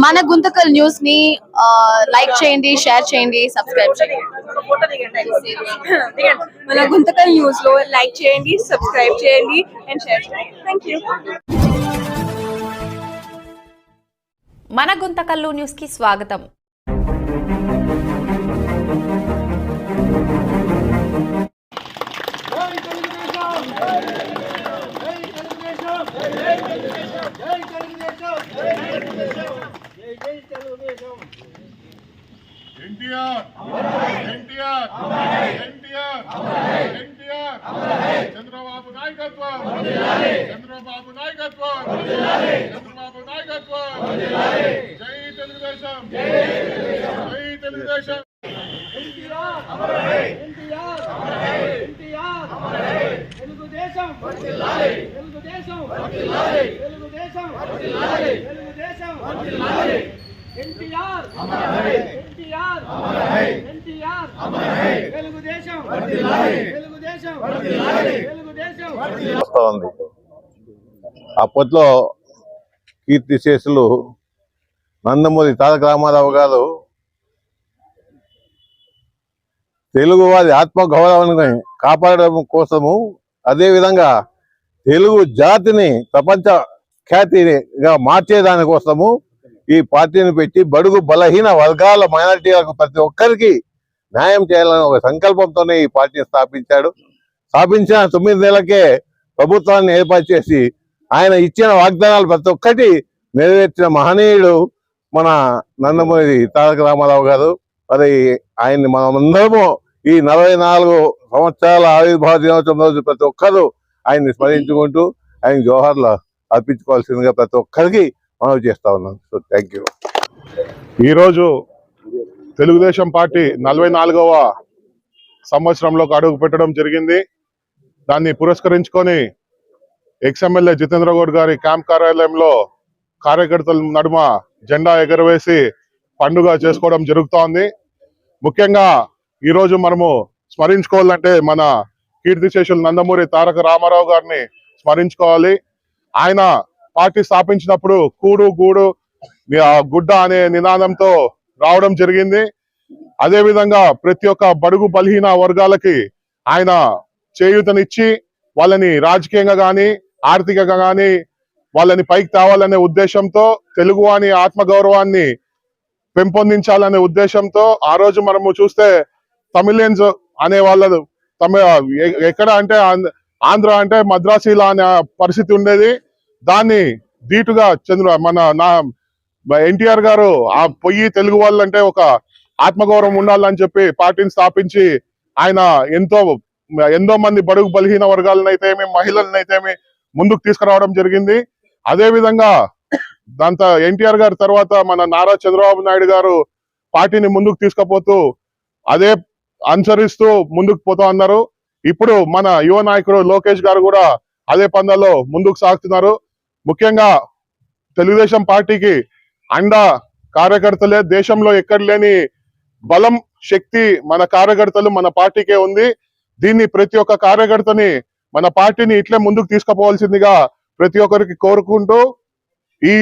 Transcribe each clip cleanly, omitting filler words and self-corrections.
మన గుంతకల్ న్యూస్ ని లైక్ చేయండి, షేర్ చేయండి, సబ్స్క్రైబ్ చేయండి. మన గుంతకల్ న్యూస్ లో లైక్ చేయండి, సబ్స్క్రైబ్ చేయండి అండ్ షేర్ చేయండి. థాంక్యూ. మన గుంతకల్లు న్యూస్ కి స్వాగతం. చంద్రబాబు నాయకత్వం, చంద్రబాబు నాయకత్వం, చంద్రబాబు నాయకత్వం. జై తెలుగుదేశం, జై తెలుగుదేశం. అప్పట్లో కీర్తిశేషులు నందమూరి తారక రామారావు గారు తెలుగు వారి ఆత్మగౌరవాన్ని కాపాడడం కోసము, అదేవిధంగా తెలుగు జాతిని ప్రపంచ ఖ్యాతిగా మార్చేదాని కోసము ఈ పార్టీని పెట్టి బడుగు బలహీన వర్గాల మైనారిటీలకు ప్రతి ఒక్కరికి న్యాయం చేయాలని ఒక సంకల్పంతోనే ఈ పార్టీని స్థాపించాడు. స్థాపించిన 9 నెలలకే ప్రభుత్వాన్ని ఏర్పాటు చేసి ఆయన ఇచ్చిన వాగ్దానాలు ప్రతి ఒక్కటి నెరవేర్చిన మహనీయుడు మన నందమూరి తారక రామారావు గారు. మరి ఆయన్ని మనమందరము ఈ 44 సంవత్సరాల ఆవిర్భావ దినోత్సవం రోజు ప్రతి ఒక్కరూ ఆయన్ని స్మరించుకుంటూ ఆయన జోహార్లు అర్పించుకోవాల్సిందిగా ప్రతి ఒక్కరికి మనవి చేస్తా ఉన్నాను. So thank you. ఈరోజు తెలుగుదేశం పార్టీ 44వ సంవత్సరంలోకి అడుగు పెట్టడం జరిగింది. దాన్ని పురస్కరించుకొని ఎక్స్ఎమ్మెల్యే జితేంద్ర గౌడ్ గారి క్యాంప్ కార్యాలయంలో కార్యకర్తల నడుమ జెండా ఎగరవేసి పండుగ చేసుకోవడం జరుగుతోంది. ముఖ్యంగా ఈరోజు మనము స్మరించుకోవాలంటే మన కీర్తిశేషులు నందమూరి తారక రామారావు గారిని స్మరించుకోవాలి. ఆయన పార్టీ స్థాపించినప్పుడు కూడు గూడు గుడ్డ అనే నినాదంతో రావడం జరిగింది. అదే విధంగా ప్రతి ఒక్క బడుగు బలహీన వర్గాలకి ఆయన చేయూతనిచ్చి వాళ్ళని రాజకీయంగా గాని ఆర్థికంగా గాని వాళ్ళని పైకి తేవాలనే ఉద్దేశంతో, తెలుగు అని ఆత్మగౌరవాన్ని పెంపొందించాలనే ఉద్దేశంతో ఆ రోజు మనము చూస్తే తమిళియన్స్ అనే వాళ్ళు ఎక్కడ అంటే ఆంధ్ర అంటే మద్రాసీలా అనే పరిస్థితి ఉండేది. దాన్ని ధీటుగా మన ఎన్టీఆర్ గారు ఆ పొయ్యి తెలుగు వాళ్ళంటే ఒక ఆత్మగౌరవం ఉండాలని చెప్పి పార్టీని స్థాపించి ఆయన ఎంతో మంది బడుగు బలహీన వర్గాలనైతేమి మహిళలనైతేమి ముందుకు తీసుకురావడం జరిగింది. అదే విధంగా దాంతో ఎన్టీఆర్ గారి తర్వాత మన నారా చంద్రబాబు నాయుడు గారు పార్టీని ముందుకు తీసుకుపోతూ అదే అనుసరిస్తూ ముందుకు పోతా ఉన్నారు. ఇప్పుడు మన యువ నాయకుడు లోకేష్ గారు కూడా అదే పందాలో ముందుకు సాగుతున్నారు. ముఖ్యంగా తెలుగుదేశం పార్టీకి అండ కార్యకర్తలే. దేశంలో ఎక్కడ లేని బలం, శక్తి మన కార్యకర్తలు, మన పార్టీకే ఉంది. దీన్ని ప్రతి ఒక్క కార్యకర్తని మన పార్టీని ఇట్లే ముందుకు తీసుకుపోవాల్సిందిగా ప్రతి ఒక్కరికి కోరుకుంటూ ఈ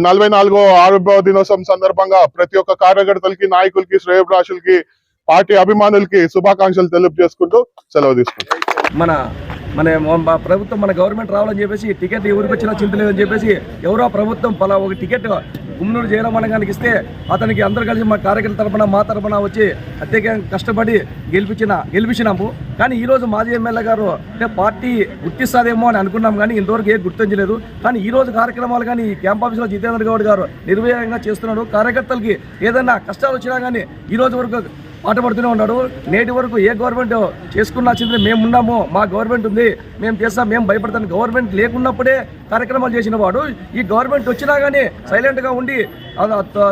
44వ ఆవిర్భావ దినోత్సవం సందర్భంగా ప్రతి ఒక్క కార్యకర్తలకి, నాయకులకి, శ్రేయోభిలాషులకి, పార్టీ అభిమానులకి శుభాకాంక్షలు తెలుపుచేసుకుంటూ సెలవు తీసుకుంటాం. మన ప్రభుత్వం, మన గవర్నమెంట్ రావాలని చెప్పేసి టికెట్ ఎవరికి వచ్చినా చింత లేదని చెప్పేసి ఎవరో ప్రభుత్వం ఒక టికెట్ గుమ్మనూరు జయరామన్నగానికి ఇస్తే అతనికి అందరు కలిసి మా కార్యకర్తల తరఫున, మా తరఫున వచ్చి అత్యధికంగా కష్టపడి గెలిపించినాము. కానీ ఈరోజు మాజీ ఎమ్మెల్యే గారు అంటే పార్టీ గుర్తిస్తుందేమో అని అనుకున్నాం, కానీ ఇంతవరకు ఏం గుర్తించలేదు. కానీ ఈ రోజు కార్యక్రమాలు కానీ ఈ క్యాంప్ ఆఫీస్లో జితేంద్ర గౌడ్ గారు నిర్వహంగా చేస్తున్నాడు. కార్యకర్తలకి ఏదైనా కష్టాలు వచ్చినా కానీ ఈ రోజు వరకు పాటుపడుతూనే ఉన్నాడు. నేటి వరకు ఏ గవర్నమెంట్ చేసుకున్నాల్సింది మేము ఉన్నాము, మా గవర్నమెంట్ ఉంది, మేము చేస్తాం, మేము భయపడతాం. గవర్నమెంట్ లేకున్నప్పుడే కార్యక్రమాలు చేసిన వాడు ఈ గవర్నమెంట్ వచ్చినా కానీ సైలెంట్గా ఉండి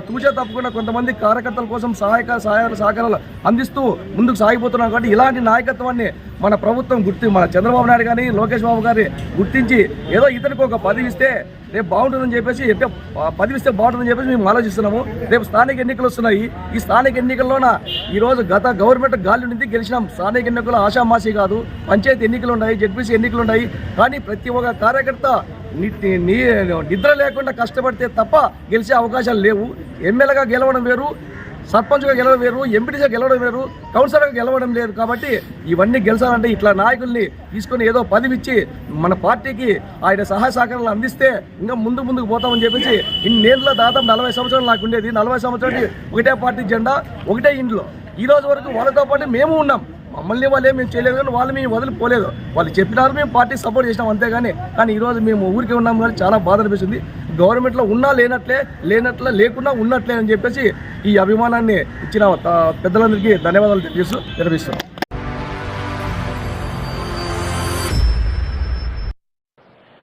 తూచే తప్పకుండా కొంతమంది కార్యకర్తల కోసం సహకారాలు అందిస్తూ ముందుకు సాగిపోతున్నాం. కాబట్టి ఇలాంటి నాయకత్వాన్ని మన ప్రభుత్వం మన చంద్రబాబు నాయుడు కానీ లోకేష్ బాబు గారి గుర్తించి ఏదో ఇతనికి ఒక పదవి ఇస్తే రేపు బాగుంటుందని చెప్పేసి, పదవి ఇస్తే బాగుంటుందని చెప్పేసి మేము ఆలోచిస్తున్నాము. రేపు స్థానిక ఎన్నికలు వస్తున్నాయి. ఈ స్థానిక ఎన్నికల్లోన ఈరోజు గత గవర్నమెంట్ గాలి నుంచి గెలిచినాం. స్థానిక ఎన్నికలు ఆషామాషి కాదు. పంచాయతీ ఎన్నికలు ఉన్నాయి, జడ్పీసీ ఎన్నికలు ఉన్నాయి. కానీ ప్రతి ఒక్క కార్యకర్త నిద్ర లేకుండా కష్టపడితే తప్ప గెలిచే అవకాశాలు లేవు. ఎమ్మెల్యేగా గెలవడం వేరు, సర్పంచ్గా గెలవడం వేరు, ఎంపీటీగా గెలవడం వేరు, కౌన్సిలర్గా గెలవడం లేదు. కాబట్టి ఇవన్నీ గెలిచాలంటే ఇట్లా నాయకుల్ని తీసుకొని ఏదో పదవిచ్చి మన పార్టీకి ఆయన సహాయ సహకారాలు అందిస్తే ఇంకా ముందుకు పోతామని చెప్పేసి ఇన్నేళ్ళ దాదాపు 40 సంవత్సరాలు నాకు ఉండేది. 40 సంవత్సరాలు ఒకటే పార్టీ జెండా, ఒకటే ఇంట్లో. ఈ రోజు వరకు వాళ్ళతో పాటు మేము ఉన్నాం. మమ్మల్ని వాళ్ళు మేము చేయలేదు కానీ వాళ్ళు మేము వదిలిపోలేదు. వాళ్ళు చెప్పినారు, మేము పార్టీ సపోర్ట్ చేసినాం అంతేగాని. కానీ ఈరోజు మేము ఊరికే ఉన్నాం కానీ చాలా బాధ అనిపిస్తుంది. గవర్నమెంట్లో ఉన్నా లేనట్లే లేకున్నా ఉన్నట్లే అని చెప్పేసి ఈ అభిమానాన్ని ఇచ్చిన పెద్దలందరికీ ధన్యవాదాలు తెలియజేస్తూ వినిపిస్తున్నాం.